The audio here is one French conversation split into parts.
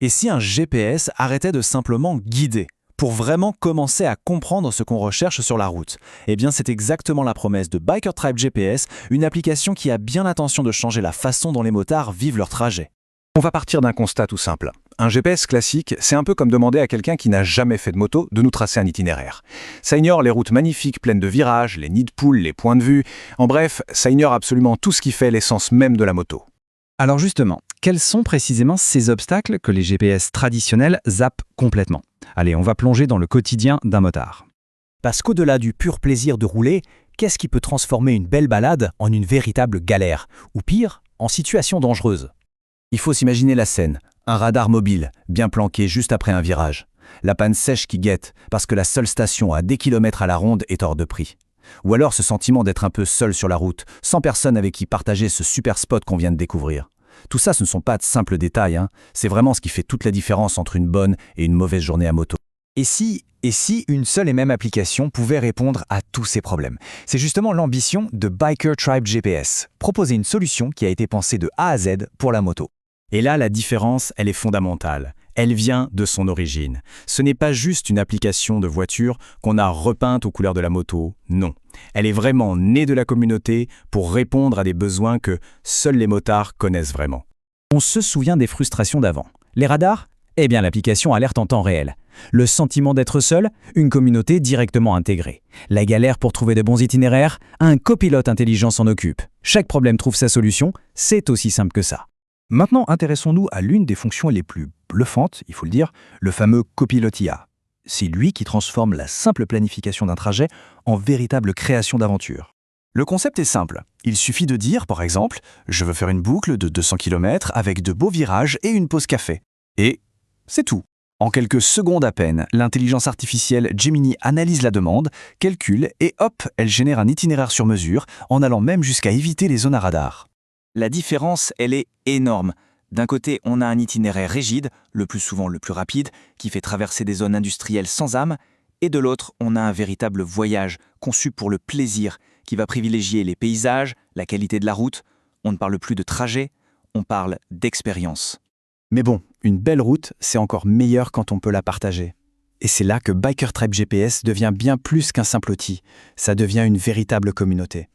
Et si un GPS arrêtait de simplement guider, pour vraiment commencer à comprendre ce qu'on recherche sur la route? Eh bien, c'est exactement la promesse de Biker Tribe GPS, une application qui a bien l'intention de changer la façon dont les motards vivent leur trajet. On va partir d'un constat tout simple. Un GPS classique, c'est un peu comme demander à quelqu'un qui n'a jamais fait de moto de nous tracer un itinéraire. Ça ignore les routes magnifiques pleines de virages, les nids de poules, les points de vue. En bref, ça ignore absolument tout ce qui fait l'essence même de la moto. Alors justement, quels sont précisément ces obstacles que les GPS traditionnels zappent complètement? Allez, on va plonger dans le quotidien d'un motard. Parce qu'au-delà du pur plaisir de rouler, qu'est-ce qui peut transformer une belle balade en une véritable galère? Ou pire, en situation dangereuse? Il faut s'imaginer la scène. Un radar mobile, bien planqué juste après un virage. La panne sèche qui guette, parce que la seule station à des kilomètres à la ronde est hors de prix. Ou alors ce sentiment d'être un peu seul sur la route, sans personne avec qui partager ce super spot qu'on vient de découvrir. Tout ça, ce ne sont pas de simples détails, hein. C'est vraiment ce qui fait toute la différence entre une bonne et une mauvaise journée à moto. Et si une seule et même application pouvait répondre à tous ces problèmes? C'est justement l'ambition de Biker Tribe GPS, proposer une solution qui a été pensée de A à Z pour la moto. Et là, la différence, elle est fondamentale. Elle vient de son origine. Ce n'est pas juste une application de voiture qu'on a repeinte aux couleurs de la moto, non. Elle est vraiment née de la communauté pour répondre à des besoins que seuls les motards connaissent vraiment. On se souvient des frustrations d'avant. Les radars? Eh bien, l'application alerte en temps réel. Le sentiment d'être seul? Une communauté directement intégrée. La galère pour trouver de bons itinéraires? Un copilote intelligent s'en occupe. Chaque problème trouve sa solution, c'est aussi simple que ça. Maintenant, intéressons-nous à l'une des fonctions les plus bluffantes, il faut le dire, le fameux Copilot IA. C'est lui qui transforme la simple planification d'un trajet en véritable création d'aventure. Le concept est simple. Il suffit de dire, par exemple, « Je veux faire une boucle de 200 km avec de beaux virages et une pause café. » Et c'est tout. En quelques secondes à peine, l'intelligence artificielle Gemini analyse la demande, calcule et hop, elle génère un itinéraire sur mesure, en allant même jusqu'à éviter les zones à radar. La différence, elle est énorme. D'un côté, on a un itinéraire rigide, le plus souvent le plus rapide, qui fait traverser des zones industrielles sans âme, et de l'autre, on a un véritable voyage, conçu pour le plaisir, qui va privilégier les paysages, la qualité de la route. On ne parle plus de trajet, on parle d'expérience. Mais bon, une belle route, c'est encore meilleur quand on peut la partager. Et c'est là que Biker Tribe GPS devient bien plus qu'un simple outil. Ça devient une véritable communauté.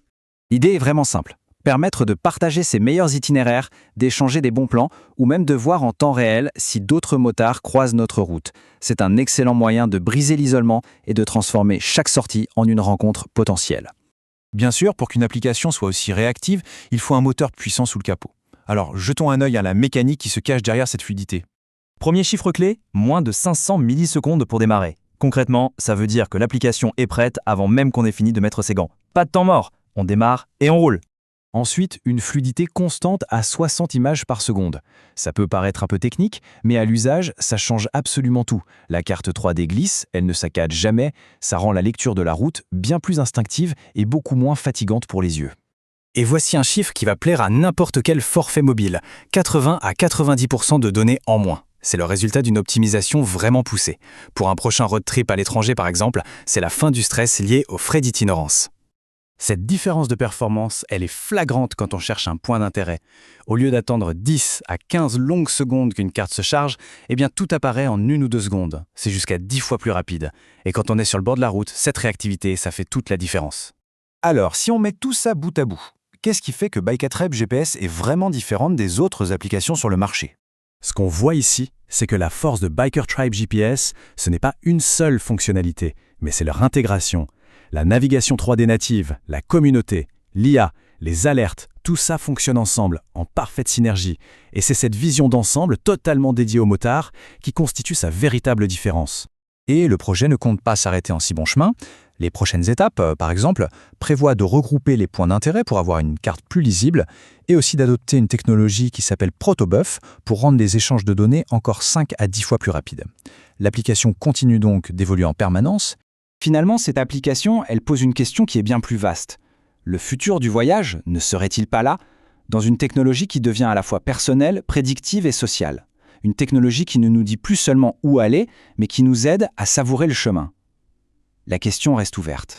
L'idée est vraiment simple. Permettre de partager ses meilleurs itinéraires, d'échanger des bons plans ou même de voir en temps réel si d'autres motards croisent notre route. C'est un excellent moyen de briser l'isolement et de transformer chaque sortie en une rencontre potentielle. Bien sûr, pour qu'une application soit aussi réactive, il faut un moteur puissant sous le capot. Alors, jetons un œil à la mécanique qui se cache derrière cette fluidité. Premier chiffre clé, moins de 500 millisecondes pour démarrer. Concrètement, ça veut dire que l'application est prête avant même qu'on ait fini de mettre ses gants. Pas de temps mort, on démarre et on roule. Ensuite, une fluidité constante à 60 images par seconde. Ça peut paraître un peu technique, mais à l'usage, ça change absolument tout. La carte 3D glisse, elle ne saccade jamais, ça rend la lecture de la route bien plus instinctive et beaucoup moins fatigante pour les yeux. Et voici un chiffre qui va plaire à n'importe quel forfait mobile. 80 à 90% de données en moins. C'est le résultat d'une optimisation vraiment poussée. Pour un prochain road trip à l'étranger par exemple, c'est la fin du stress lié aux frais d'itinérance. Cette différence de performance, elle est flagrante quand on cherche un point d'intérêt. Au lieu d'attendre 10 à 15 longues secondes qu'une carte se charge, eh bien tout apparaît en 1 ou 2 secondes. C'est jusqu'à 10 fois plus rapide. Et quand on est sur le bord de la route, cette réactivité, ça fait toute la différence. Alors, si on met tout ça bout à bout, qu'est-ce qui fait que Biker Tribe GPS est vraiment différente des autres applications sur le marché? Ce qu'on voit ici, c'est que la force de Biker Tribe GPS, ce n'est pas une seule fonctionnalité, mais c'est leur intégration. La navigation 3D native, la communauté, l'IA, les alertes, tout ça fonctionne ensemble, en parfaite synergie. Et c'est cette vision d'ensemble totalement dédiée aux motards qui constitue sa véritable différence. Et le projet ne compte pas s'arrêter en si bon chemin. Les prochaines étapes, par exemple, prévoient de regrouper les points d'intérêt pour avoir une carte plus lisible et aussi d'adopter une technologie qui s'appelle Protobuf pour rendre les échanges de données encore 5 à 10 fois plus rapides. L'application continue donc d'évoluer en permanence. Finalement, cette application, elle pose une question qui est bien plus vaste. Le futur du voyage ne serait-il pas là, dans une technologie qui devient à la fois personnelle, prédictive et sociale? Une technologie qui ne nous dit plus seulement où aller, mais qui nous aide à savourer le chemin. La question reste ouverte.